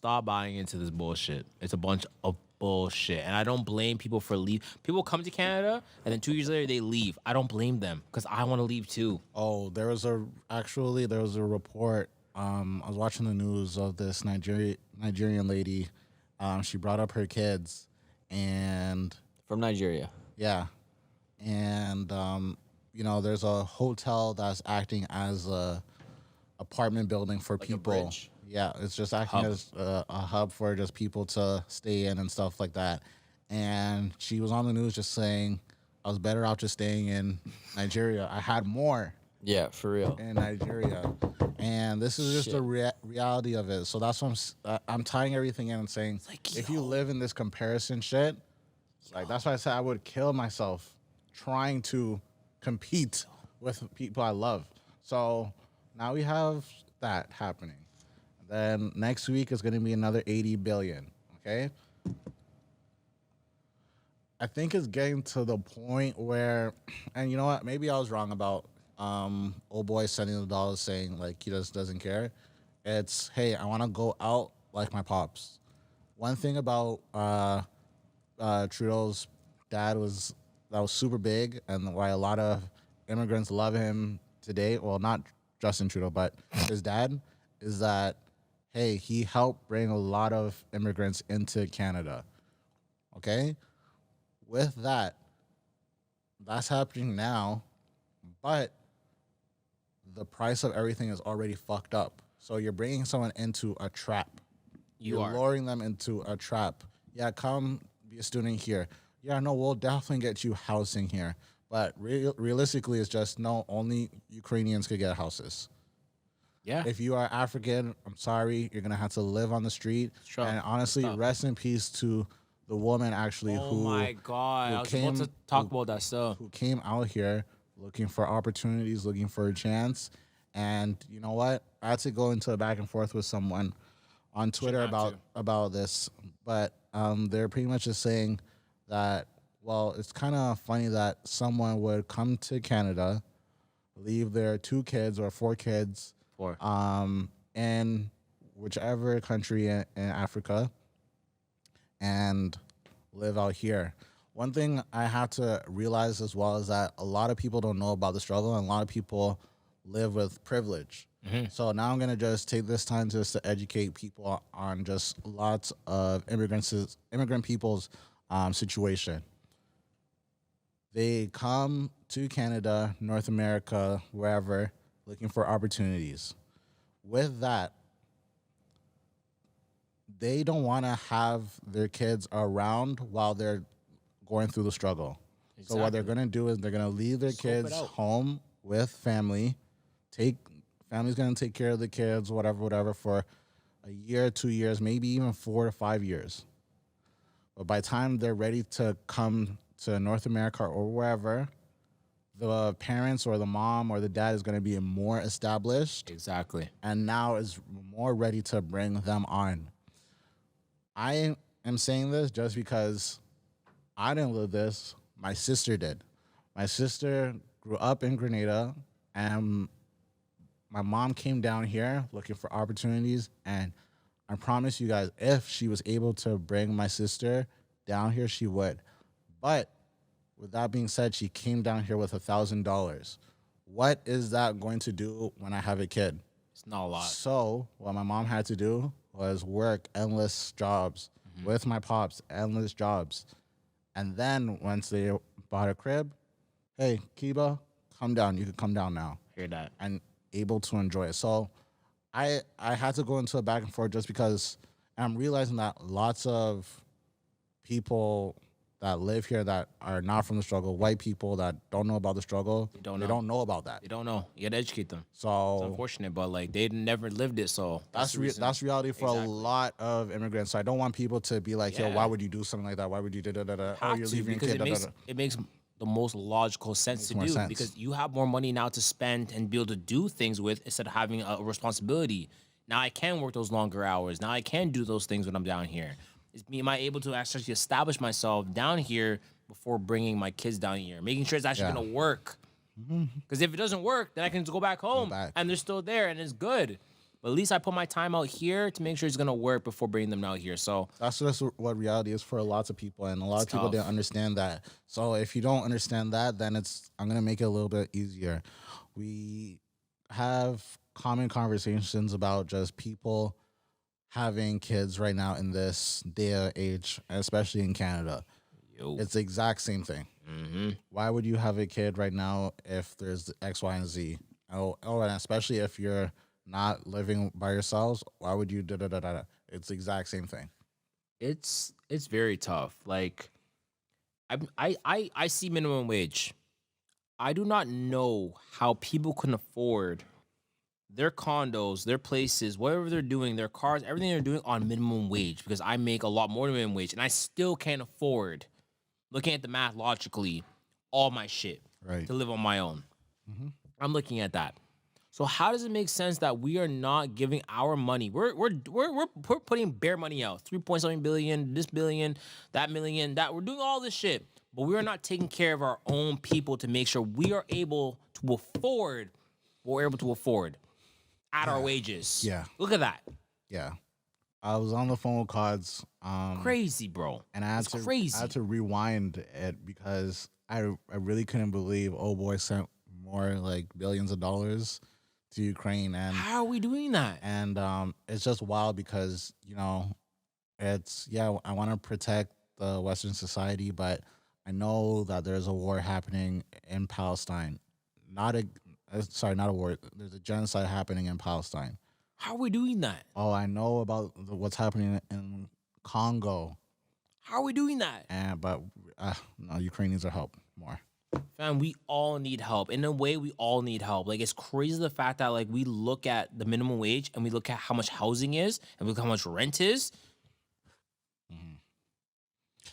stop buying into this bullshit. It's a bunch of bullshit, and I don't blame people for leave. People come to Canada and then 2 years later they leave. I don't blame them because I want to leave too. Oh, there was a report. I was watching the news of this Nigerian lady. She brought up her kids, and From Nigeria. yeah, and there's a hotel that's acting as a apartment building for Like a people. bridge? Yeah, it's just acting as a hub for just people to stay in and stuff like that. And she was on the news just saying, I was better off just staying in Nigeria. I had more Yeah, for real. in Nigeria. And this is just the reality of it. So that's what I'm tying everything in and saying, like, if you live in this comparison shit, like that's why I said I would kill myself trying to compete with people I love. So now we have that happening. Then next week is going to be another 80 billion. Okay. I think it's getting to the point where, and you know what? Maybe I was wrong about old boy sending the dollars saying like he just doesn't care. It's, hey, I want to go out like my pops. One thing about Trudeau's dad was super big, and why a lot of immigrants love him today. Well, not Justin Trudeau, but his dad is that, hey, he helped bring a lot of immigrants into Canada. Okay? With that, that's happening now, but the price of everything is already fucked up. So you're bringing someone into a trap. You're luring them into a trap. Yeah, come be a student here. Yeah, no, we'll definitely get you housing here. But realistically, it's just, no, only Ukrainians could get houses. Yeah. If you are African, I'm sorry, you're going to have to live on the street. And honestly, rest in peace to the woman actually Oh my God. I was about to talk about that stuff. Who came out here looking for opportunities, looking for a chance. And you know what? I had to go into a back and forth with someone on Twitter about this. But they're pretty much just saying that, well, it's kind of funny that someone would come to Canada, leave their 2 kids or 4 kids in whichever country in Africa and live out here. One thing I have to realize as well is that a lot of people don't know about the struggle, and a lot of people live with privilege. So now I'm going to just take this time just to educate people on just lots of immigrant people's situation. They come to Canada, North America, wherever, looking for opportunities. With that, they don't want to have their kids around while they're going through the struggle. Exactly. So what they're going to do is they're going to leave their kids home with family. Family's going to take care of the kids, whatever, for a year, 2 years, maybe even 4 to 5 years. But by the time they're ready to come to North America or wherever, the parents or the mom or the dad is going to be more established. Exactly. And now is more ready to bring them on. I am saying this just because I didn't live this. My sister did. My sister grew up in Grenada, and my mom came down here looking for opportunities. And I promise you guys, if she was able to bring my sister down here, she would. But with that being said, she came down here with $1,000. What is that going to do when I have a kid? It's not a lot. So what my mom had to do was work endless jobs with my pops, endless jobs. And then once they bought a crib, hey, Kiba, come down. You can come down now. Hear that. And able to enjoy it. So I had to go into a back and forth just because I'm realizing that lots of people that live here that are not from the struggle, white people that don't know about the struggle, they don't know about that. They don't know. You gotta educate them. So it's unfortunate, but like they never lived it. So that's reality for a lot of immigrants. So I don't want people to be like, yo, why would you do something like that? Why would you do da? Oh, you're leaving your kid. It makes the most logical sense to do because you have more money now to spend and be able to do things with instead of having a responsibility. Now I can work those longer hours. Now I can do those things when I'm down here. Am I able to actually establish myself down here before bringing my kids down here, making sure it's actually going to work? Because if it doesn't work, then I can just go back home and they're still there and it's good. But at least I put my time out here to make sure it's gonna work before bringing them out here. So that's just what reality is for lots of people, and a lot of people tough. didn't understand that. So if you don't understand that, then I'm gonna make it a little bit easier. We have common conversations about just people having kids right now in this day and age, especially in Canada. Yo. It's the exact same thing. Why would you have a kid right now if there's X, Y, and Z? And especially if you're not living by yourselves, why would you da da da da? It's the exact same thing. It's very tough. Like I see minimum wage. I do not know how people can afford their condos, their places, whatever they're doing, their cars, everything they're doing on minimum wage because I make a lot more than minimum wage and I still can't afford, looking at the math logically, all my shit to live on my own. I'm looking at that. So how does it make sense that we are not giving our money? We're putting bare money out, 3.7 billion, this billion, that million, that we're doing all this shit, but we are not taking care of our own people to make sure we are able to afford what we're able to afford at our wages. Yeah. Look at that. Yeah. I was on the phone with Cods. Crazy, bro. And I had to rewind it because I really couldn't believe old boy sent more like billions of dollars to Ukraine. And how are we doing that? And it's just wild because, I want to protect the Western society, but I know that there's a war happening in Palestine. Not a war. There's a genocide happening in Palestine. How are we doing that? Oh, I know about what's happening in Congo. How are we doing that? But no, Ukrainians are help more. Fam, we all need help. In a way, we all need help. Like, it's crazy the fact that, like, we look at the minimum wage and we look at how much housing is and we look at how much rent is.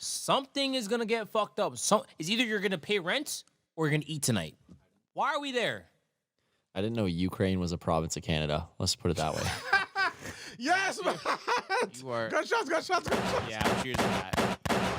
Something is going to get fucked up. It's either you're going to pay rent or you're going to eat tonight. Why are we there? I didn't know Ukraine was a province of Canada. Let's put it that way. Yes, man. You are. Gunshots. Yeah, I'm choosing that.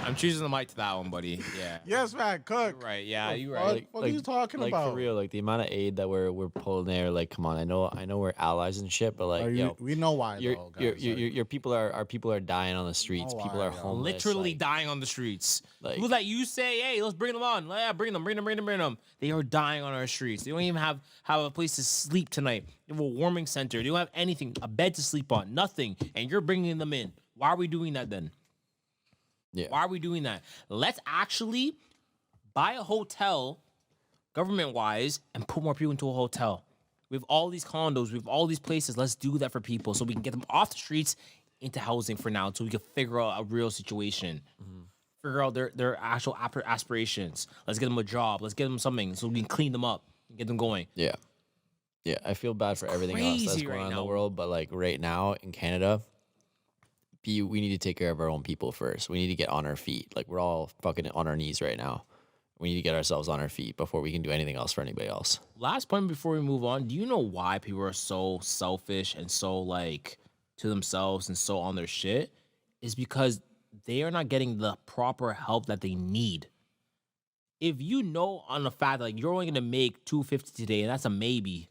I'm choosing the mic to that one, buddy. Yeah. Yes, man. Cook. You're right. Yeah, you're right. What are you talking about? Like, for real, like, the amount of aid that we're pulling there, like, come on. I know we're allies and shit, but, like, we know why, your people are dying on the streets. People are homeless. Literally dying on the streets. Like, people that you say, hey, let's bring them on. Yeah, bring them. They are dying on our streets. They don't even have a place to sleep tonight. They have a warming center. They don't have anything, a bed to sleep on, nothing. And you're bringing them in. Why are we doing that then? Yeah. Why are we doing that? Let's actually buy a hotel, government-wise, and put more people into a hotel. We have all these condos. We have all these places. Let's do that for people so we can get them off the streets into housing for now so we can figure out a real situation. Figure out their actual aspirations. Let's get them a job. Let's get them something so we can clean them up and get them going. Yeah. Yeah, I feel bad for everything else that's going on in the world, but, like, right now in Canada, we need to take care of our own people first. We need to get on our feet. Like, we're all fucking on our knees right now. We need to get ourselves on our feet before we can do anything else for anybody else. Last point before we move on. Do you know why people are so selfish and so, like, to themselves and so on their shit? Is because they are not getting the proper help that they need. If you know on the fact that, like, you're only going to make $250 today and that's a maybe,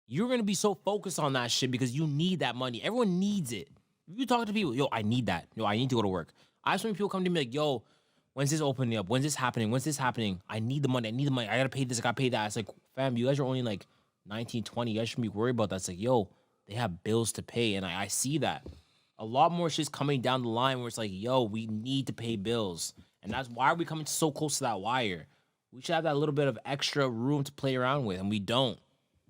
you're going to be so focused on that shit because you need that money. Everyone needs it. If you talk to people, yo, I need that. Yo, I need to go to work. I have so many people come to me like, yo, when's this opening up? When's this happening? I need the money. I got to pay this. I got to pay that. It's like, fam, you guys are only like 19, 20. You guys shouldn't be worried about that. It's like, yo, they have bills to pay. And I see that. A lot more shit's coming down the line where it's like, yo, we need to pay bills. And that's why we're coming so close to that wire. We should have that little bit of extra room to play around with, and we don't.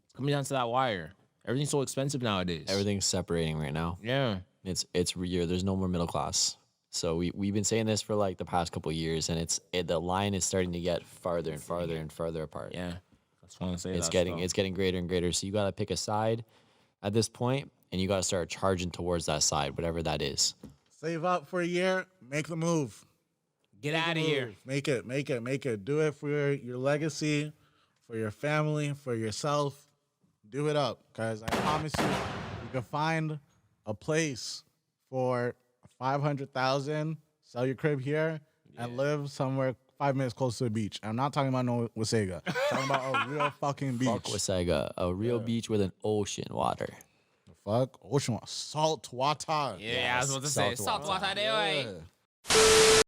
It's coming down to that wire. Everything's so expensive nowadays. Everything's separating right now. Yeah. It's real. There's no more middle class. So we've been saying this for, like, the past couple of years, and the line is starting to get farther and farther and farther apart. Yeah, that's what I'm saying. It's getting greater and greater. So you got to pick a side at this point, and you got to start charging towards that side, whatever that is. Save up for a year, make the move. Get out of here. Make it. Do it for your legacy, for your family, for yourself. Do it up, because I promise you can find a place for $500,000, sell your crib here, and live somewhere 5 minutes close to the beach. I'm not talking about no Wasaga. I'm talking about a real fucking beach. Fuck Wasaga, a real beach with an ocean water. fuck? Ocean water. Salt water. Yeah, I was about to say salt water. Yeah.